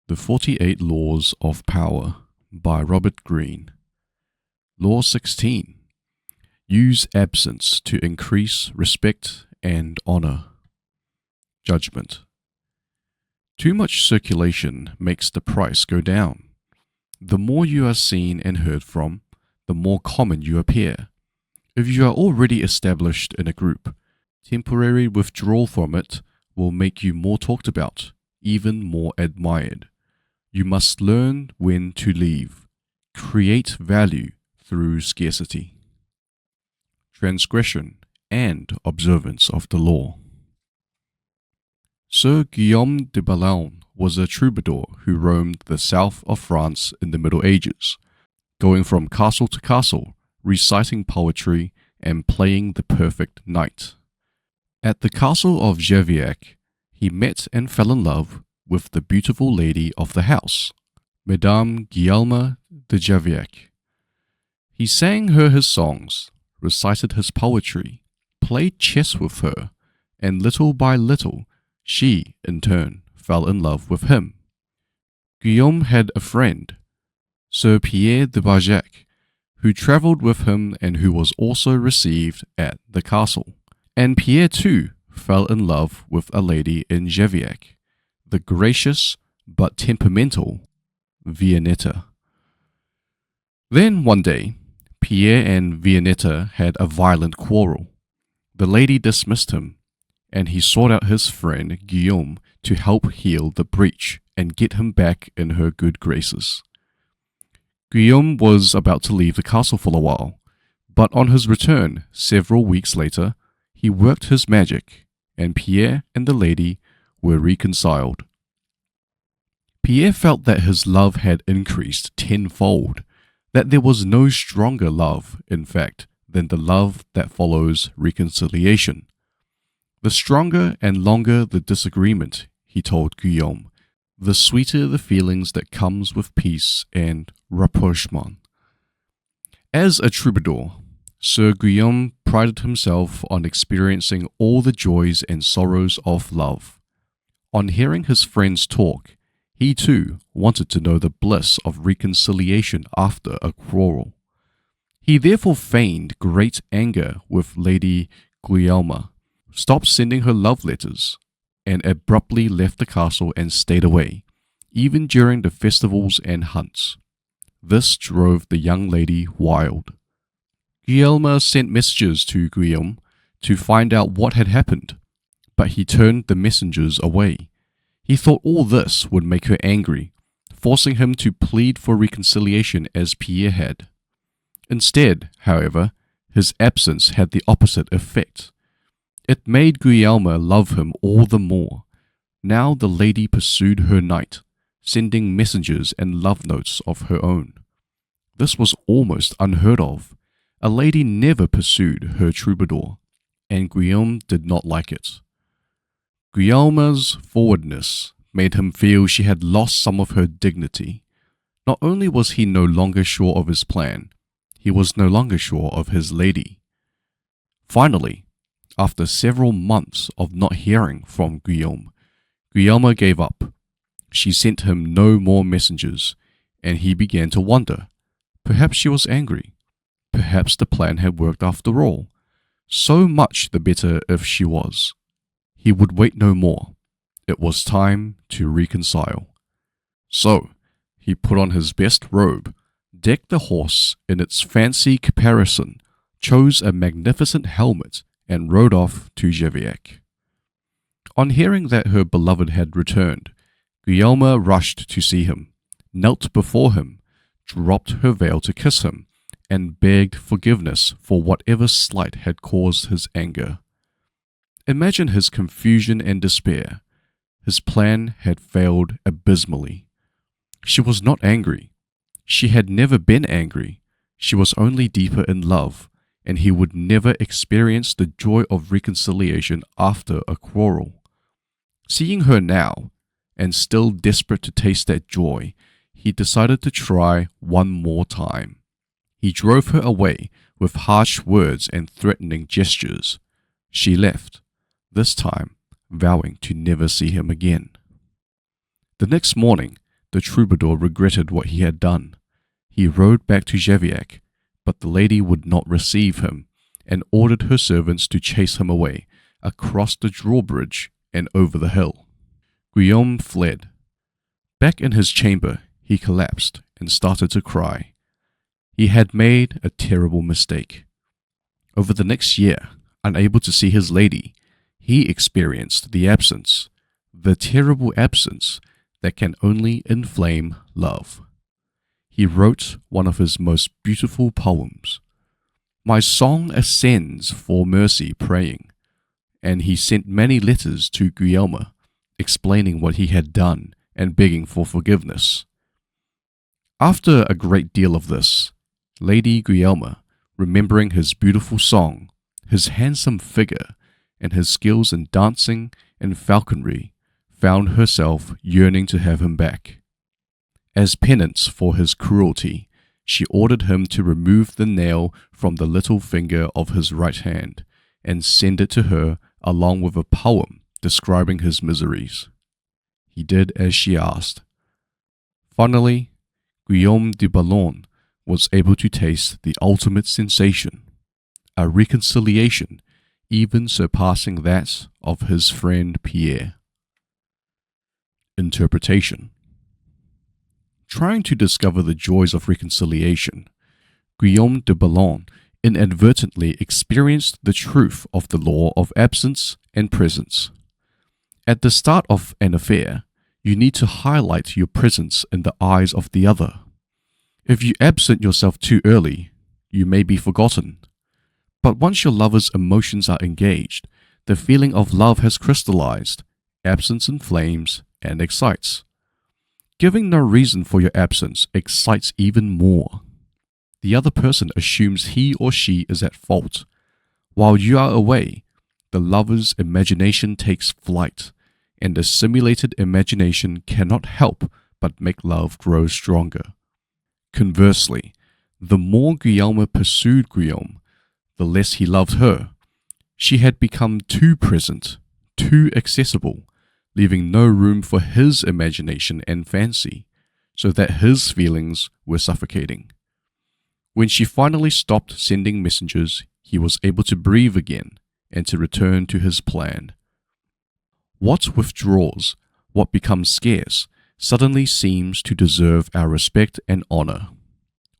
The 48 Laws of Power by Robert Greene. Law 16. Use absence to increase respect and honor. Judgment. Too much circulation makes the price go down. The more you are seen and heard from, the more common you appear. If you are already established in a group, temporary withdrawal from it will make you more talked about, even more admired. You must learn when to leave. Create value through scarcity. Transgression and observance of the law. Sir Guillaume de Boulogne was a troubadour who roamed the south of France in the Middle Ages, going from castle to castle, reciting poetry and playing the perfect knight. At the castle of Gerviac, he met and fell in love with the beautiful lady of the house, Madame Guillaume de Gerviac. He sang her his songs, recited his poetry, played chess with her, and little by little, she, in turn, fell in love with him. Guillaume had a friend, Sir Pierre de Barjac, who travelled with him and who was also received at the castle. And Pierre too fell in love with a lady in Gerviac, the gracious but temperamental Vianetta. Then one day, Pierre and Vianetta had a violent quarrel. The lady dismissed him, and he sought out his friend Guillaume to help heal the breach and get him back in her good graces. Guillaume was about to leave the castle for a while, but on his return, several weeks later, he worked his magic, and Pierre and the lady were reconciled. Pierre felt that his love had increased tenfold, that there was no stronger love, in fact, than the love that follows reconciliation. The stronger and longer the disagreement, he told Guillaume, the sweeter the feelings that comes with peace and rapprochement. As a troubadour, Sir Guillaume prided himself on experiencing all the joys and sorrows of love. On hearing his friends talk, he too wanted to know the bliss of reconciliation after a quarrel. He therefore feigned great anger with Lady Guillaume, stopped sending her love letters, and abruptly left the castle and stayed away, even during the festivals and hunts. This drove the young lady wild. Guillaume sent messengers to Guillaume to find out what had happened, but he turned the messengers away. He thought all this would make her angry, forcing him to plead for reconciliation as Pierre had. Instead, however, his absence had the opposite effect. It made Guillaume love him all the more. Now the lady pursued her knight, sending messengers and love notes of her own. This was almost unheard of. A lady never pursued her troubadour, and Guillaume did not like it. Guillaume's forwardness made him feel she had lost some of her dignity. Not only was he no longer sure of his plan, he was no longer sure of his lady. Finally, after several months of not hearing from Guillaume, Guillaume gave up. She sent him no more messengers, and he began to wonder. Perhaps she was angry. Perhaps the plan had worked after all. So much the better if she was. He would wait no more. It was time to reconcile. So, he put on his best robe, decked the horse in its fancy caparison, chose a magnificent helmet, and rode off to Gerviac. On hearing that her beloved had returned, Guillaume rushed to see him, knelt before him, dropped her veil to kiss him, and begged forgiveness for whatever slight had caused his anger. Imagine his confusion and despair. His plan had failed abysmally. She was not angry. She had never been angry. She was only deeper in love, and he would never experience the joy of reconciliation after a quarrel. Seeing her now, and still desperate to taste that joy, he decided to try one more time. He drove her away with harsh words and threatening gestures. She left, this time vowing to never see him again. The next morning, The troubadour regretted what he had done. He rode back to Javiac, but the lady would not receive him, and ordered her servants to chase him away, across the drawbridge and over the hill. Guillaume fled. Back in his chamber, he collapsed and started to cry. He had made a terrible mistake. Over the next year, unable to see his lady, he experienced the absence, the terrible absence that can only inflame love. He wrote one of his most beautiful poems. My song ascends for mercy praying, and he sent many letters to Guillaume, explaining what he had done and begging for forgiveness. After a great deal of this, Lady Guillaume, remembering his beautiful song, his handsome figure, and his skills in dancing and falconry, found herself yearning to have him back. As penance for his cruelty, she ordered him to remove the nail from the little finger of his right hand and send it to her along with a poem describing his miseries. He did as she asked. Finally, Guillaume de Boulogne was able to taste the ultimate sensation, a reconciliation even surpassing that of his friend Pierre. Interpretation. Trying to discover the joys of reconciliation, Guillaume de Boulogne inadvertently experienced the truth of the law of absence and presence. At the start of an affair, you need to highlight your presence in the eyes of the other. If you absent yourself too early, you may be forgotten. But once your lover's emotions are engaged, the feeling of love has crystallized, absence inflames and excites. Giving no reason for your absence excites even more. The other person assumes he or she is at fault. While you are away, the lover's imagination takes flight, and the simulated imagination cannot help but make love grow stronger. Conversely, the more Guillaume pursued Guillaume, the less he loved her. She had become too present, too accessible, leaving no room for his imagination and fancy, so that his feelings were suffocating. When she finally stopped sending messengers, he was able to breathe again and to return to his plan. What withdraws, what becomes scarce, suddenly seems to deserve our respect and honor.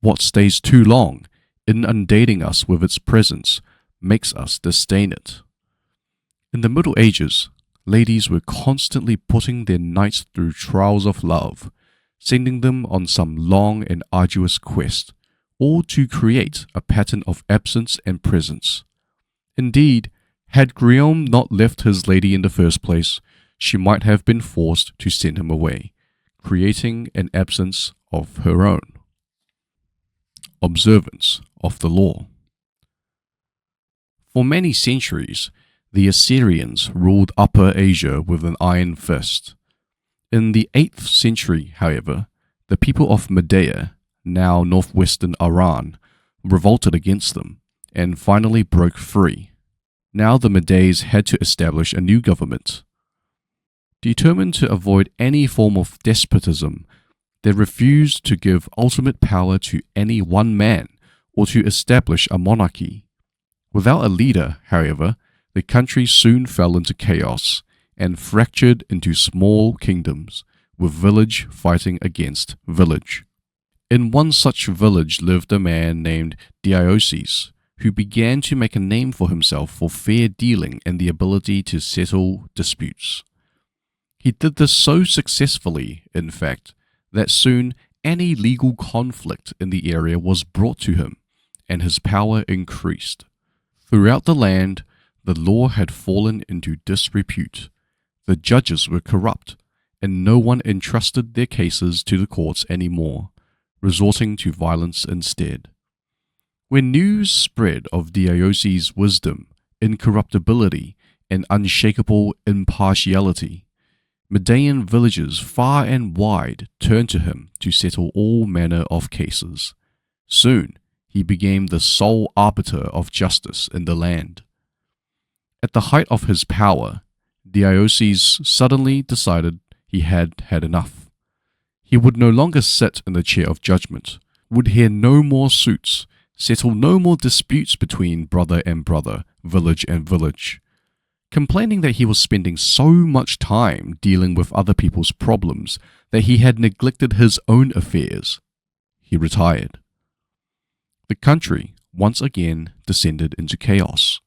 What stays too long, inundating us with its presence, makes us disdain it. In the Middle Ages, ladies were constantly putting their knights through trials of love, sending them on some long and arduous quest, all to create a pattern of absence and presence. Indeed, had Guillaume not left his lady in the first place, she might have been forced to send him away, creating an absence of her own. Observance of the law. For many centuries, the Assyrians ruled Upper Asia with an iron fist. In the 8th century, however, the people of Media, now northwestern Iran, revolted against them and finally broke free. Now the Medes had to establish a new government. Determined to avoid any form of despotism, they refused to give ultimate power to any one man or to establish a monarchy. Without a leader, however, the country soon fell into chaos and fractured into small kingdoms, with village fighting against village. In one such village lived a man named Deioces, who began to make a name for himself for fair dealing and the ability to settle disputes. He did this so successfully, in fact, that soon any legal conflict in the area was brought to him, and his power increased. Throughout the land, the law had fallen into disrepute. The judges were corrupt, and no one entrusted their cases to the courts anymore, resorting to violence instead. When news spread of Deioces' wisdom, incorruptibility, and unshakable impartiality, Median villagers far and wide turned to him to settle all manner of cases. Soon, he became the sole arbiter of justice in the land. At the height of his power, Deioces suddenly decided he had had enough. He would no longer sit in the chair of judgment, would hear no more suits, settle no more disputes between brother and brother, village and village. Complaining that he was spending so much time dealing with other people's problems that he had neglected his own affairs, he retired. The country once again descended into chaos.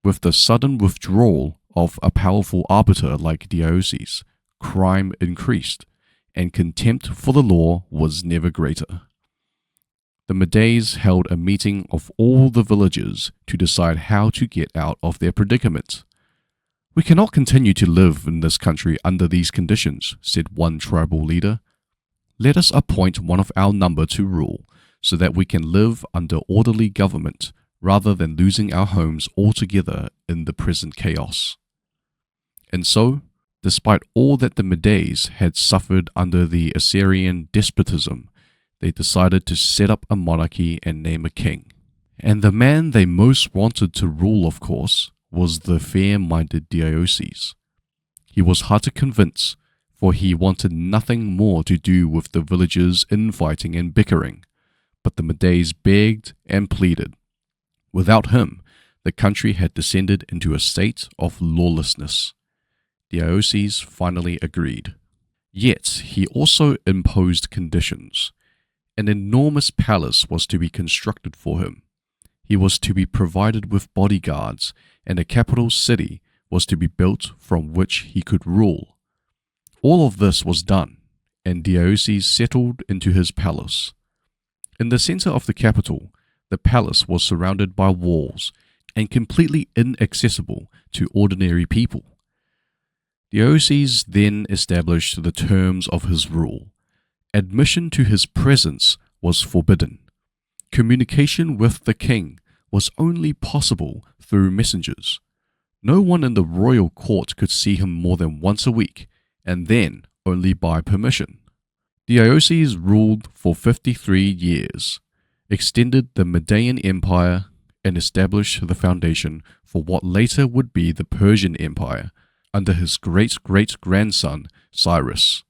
With the sudden withdrawal of a powerful arbiter like Deioces, crime increased, and contempt for the law was never greater. The Medes held a meeting of all the villagers to decide how to get out of their predicament. "We cannot continue to live in this country under these conditions," said one tribal leader. "Let us appoint one of our number to rule, so that we can live under orderly government, rather than losing our homes altogether in the present chaos." And so, despite all that the Medes had suffered under the Assyrian despotism, they decided to set up a monarchy and name a king. And the man they most wanted to rule, of course, was the fair-minded Deioces. He was hard to convince, for he wanted nothing more to do with the villagers' infighting and bickering. But the Medes begged and pleaded. Without him, the country had descended into a state of lawlessness. Deioces finally agreed. Yet he also imposed conditions. An enormous palace was to be constructed for him. He was to be provided with bodyguards, and a capital city was to be built from which he could rule. All of this was done, and Deioces settled into his palace. In the center of the capital, the palace was surrounded by walls and completely inaccessible to ordinary people. Deioces then established the terms of his rule. Admission to his presence was forbidden. Communication with the king was only possible through messengers. No one in the royal court could see him more than once a week, and then only by permission. Deioces ruled for 53 years, extended the Median Empire, and established the foundation for what later would be the Persian Empire under his great-great-grandson Cyrus.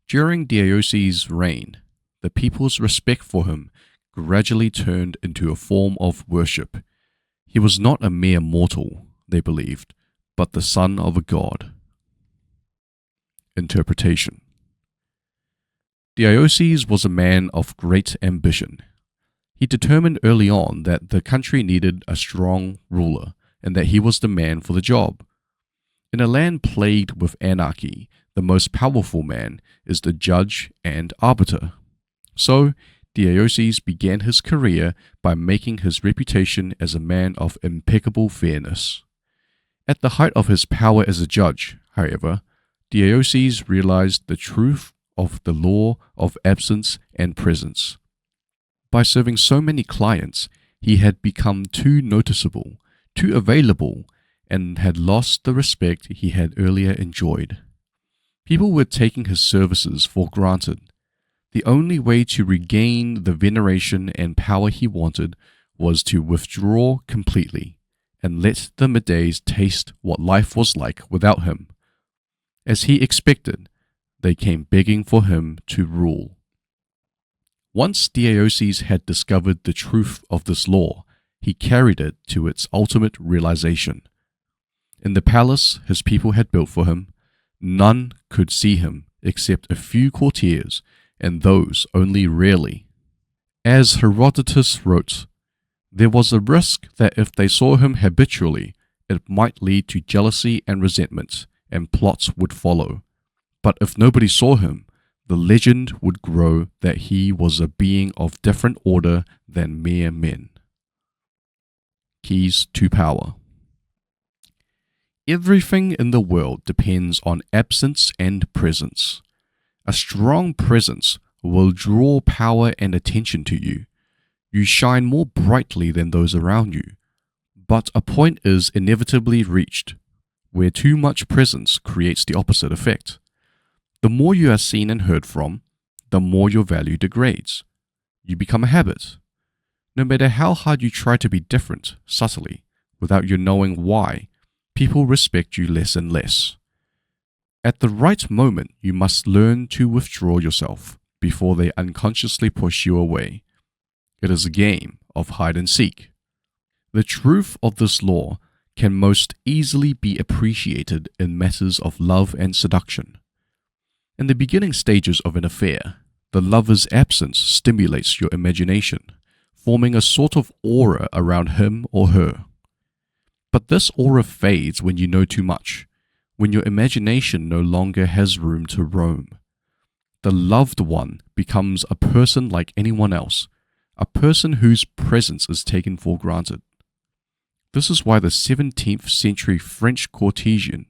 During Deioces' reign, the people's respect for him gradually turned into a form of worship. He was not a mere mortal, they believed, but the son of a god. Interpretation. Deioces was a man of great ambition. He determined early on that the country needed a strong ruler, and that he was the man for the job. In a land plagued with anarchy, the most powerful man is the judge and arbiter. So, Deioces began his career by making his reputation as a man of impeccable fairness. At the height of his power as a judge, however, Deioces realized the truth of the law of absence and presence. By serving so many clients, he had become too noticeable, too available, and had lost the respect he had earlier enjoyed. People were taking his services for granted. The only way to regain the veneration and power he wanted was to withdraw completely and let the Medes taste what life was like without him. As he expected, they came begging for him to rule. Once Deioces had discovered the truth of this law, he carried it to its ultimate realization. In the palace his people had built for him, none could see him except a few courtiers, and those only rarely. As Herodotus wrote, there was a risk that if they saw him habitually, it might lead to jealousy and resentment, and plots would follow. But if nobody saw him, the legend would grow that he was a being of different order than mere men. Keys to power. Everything in the world depends on absence and presence. A strong presence will draw power and attention to you. You shine more brightly than those around you. But a point is inevitably reached, where too much presence creates the opposite effect. The more you are seen and heard from, the more your value degrades. You become a habit. No matter how hard you try to be different, subtly, without your knowing why, people respect you less and less. At the right moment, you must learn to withdraw yourself before they unconsciously push you away. It is a game of hide and seek. The truth of this law can most easily be appreciated in matters of love and seduction. In the beginning stages of an affair, the lover's absence stimulates your imagination, forming a sort of aura around him or her. But this aura fades when you know too much, when your imagination no longer has room to roam. The loved one becomes a person like anyone else, a person whose presence is taken for granted. This is why the 17th century French courtesan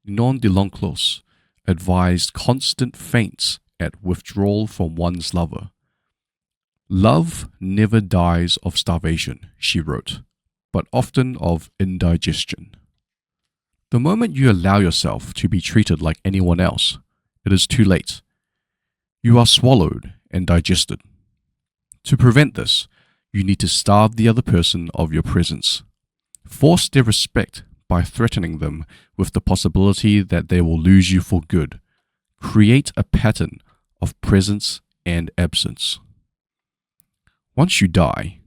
Ninon de l'Enclos advised constant feints at withdrawal from one's lover. Love never dies of starvation, she wrote, but often of indigestion. The moment you allow yourself to be treated like anyone else, it is too late. You are swallowed and digested. To prevent this, you need to starve the other person of your presence. Force their respect by threatening them with the possibility that they will lose you for good. Create a pattern of presence and absence. Once you die,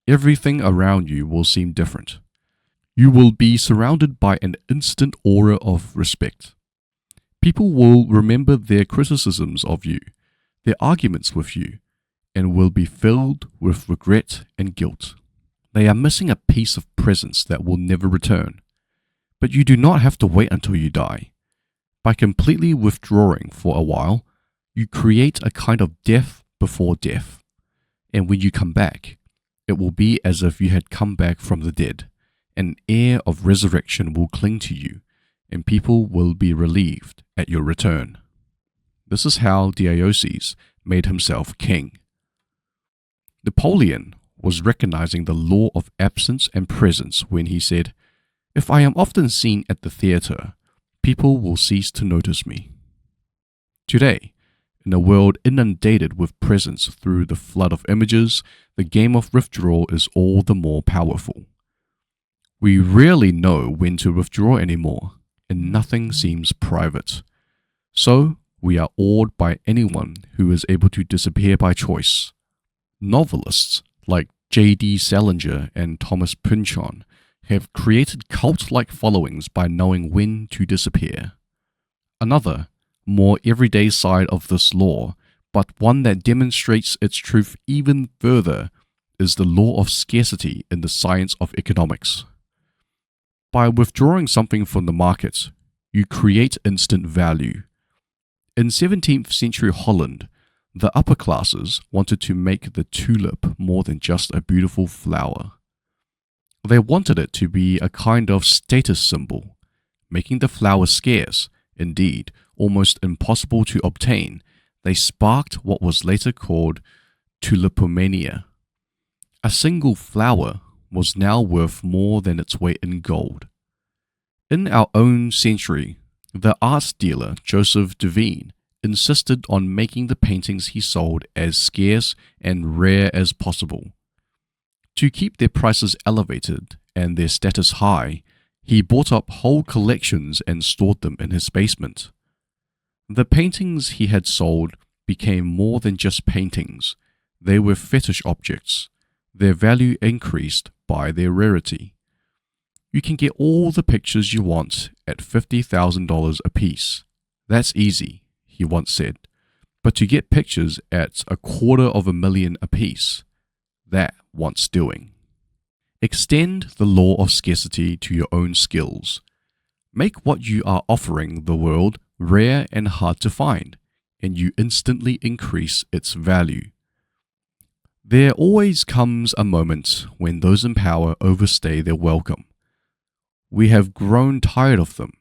everything around you will seem different. You will be surrounded by an instant aura of respect. People will remember their criticisms of you, their arguments with you, and will be filled with regret and guilt. They are missing a piece of presence that will never return. But you do not have to wait until you die. By completely withdrawing for a while, you create a kind of death before death. And when you come back, it will be as if you had come back from the dead. An air of resurrection will cling to you, and people will be relieved at your return. This is how Deioces made himself king. Napoleon was recognizing the law of absence and presence when he said, "If I am often seen at the theater, people will cease to notice me." Today, in a world inundated with presence through the flood of images, the game of withdrawal is all the more powerful. We rarely know when to withdraw anymore, and nothing seems private. So, we are awed by anyone who is able to disappear by choice. Novelists like J.D. Salinger and Thomas Pynchon have created cult-like followings by knowing when to disappear. Another, more everyday side of this law, but one that demonstrates its truth even further, is the law of scarcity in the science of economics. By withdrawing something from the market, you create instant value. In 17th century Holland, the upper classes wanted to make the tulip more than just a beautiful flower. They wanted it to be a kind of status symbol, making the flower scarce, indeed, almost impossible to obtain. They sparked what was later called tulipomania. A single flower was now worth more than its weight in gold. In our own century, the art dealer Joseph Devine insisted on making the paintings he sold as scarce and rare as possible. To keep their prices elevated and their status high, he bought up whole collections and stored them in his basement. The paintings he had sold became more than just paintings. They were fetish objects. Their value increased by their rarity. You can get all the pictures you want at $50,000 apiece. That's easy, he once said. But to get pictures at $250,000 apiece, that wants doing. Extend the law of scarcity to your own skills. Make what you are offering the world rare and hard to find, and you instantly increase its value. There always comes a moment when those in power overstay their welcome. We have grown tired of them,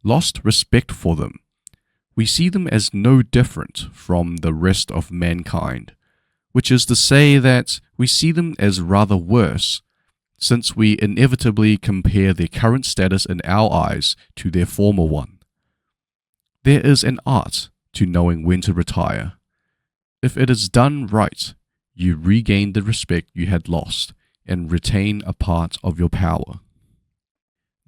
lost respect for them. We see them as no different from the rest of mankind, which is to say that we see them as rather worse, since we inevitably compare their current status in our eyes to their former one. There is an art to knowing when to retire. If it is done right, you regain the respect you had lost and retain a part of your power.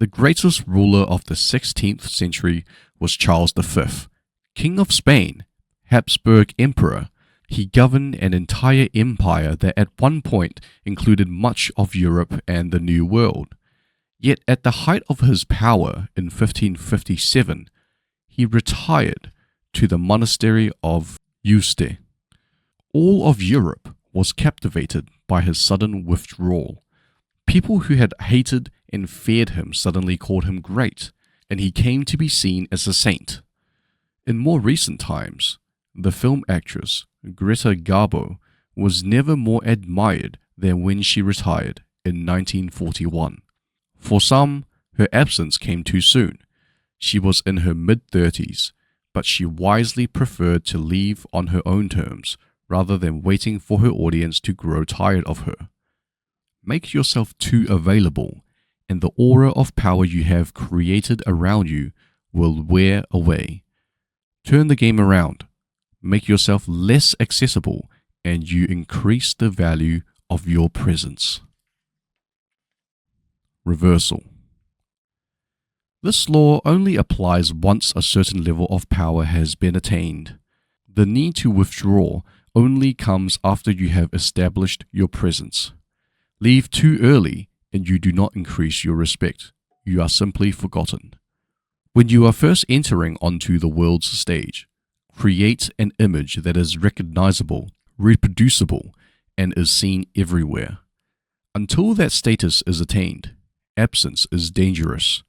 The greatest ruler of the 16th century was Charles V, King of Spain, Habsburg Emperor. He governed an entire empire that at one point included much of Europe and the New World. Yet at the height of his power in 1557, he retired to the monastery of Yuste. All of Europe was captivated by his sudden withdrawal. People who had hated and feared him suddenly called him great, and he came to be seen as a saint. In more recent times, the film actress Greta Garbo was never more admired than when she retired in 1941. For some, her absence came too soon. She was in her mid-30s, but she wisely preferred to leave on her own terms rather than waiting for her audience to grow tired of her. Make yourself too available, and the aura of power you have created around you will wear away. Turn the game around. Make yourself less accessible, and you increase the value of your presence. Reversal. This law only applies once a certain level of power has been attained. The need to withdraw only comes after you have established your presence. Leave too early and you do not increase your respect. You are simply forgotten. When you are first entering onto the world's stage, create an image that is recognizable, reproducible, and is seen everywhere. Until that status is attained, absence is dangerous.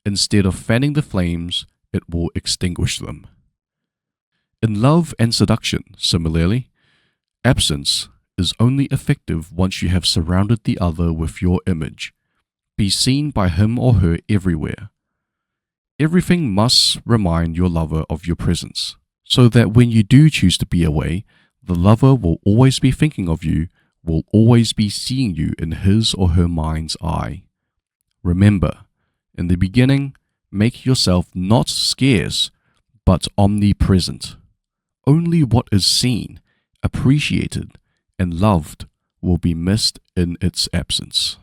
Instead of fanning the flames, it will extinguish them. In love and seduction, similarly, absence is only effective once you have surrounded the other with your image. Be seen by him or her everywhere. Everything must remind your lover of your presence, so that when you do choose to be away, the lover will always be thinking of you, will always be seeing you in his or her mind's eye. Remember, in the beginning, make yourself not scarce, but omnipresent. Only what is seen, appreciated, and loved will be missed in its absence.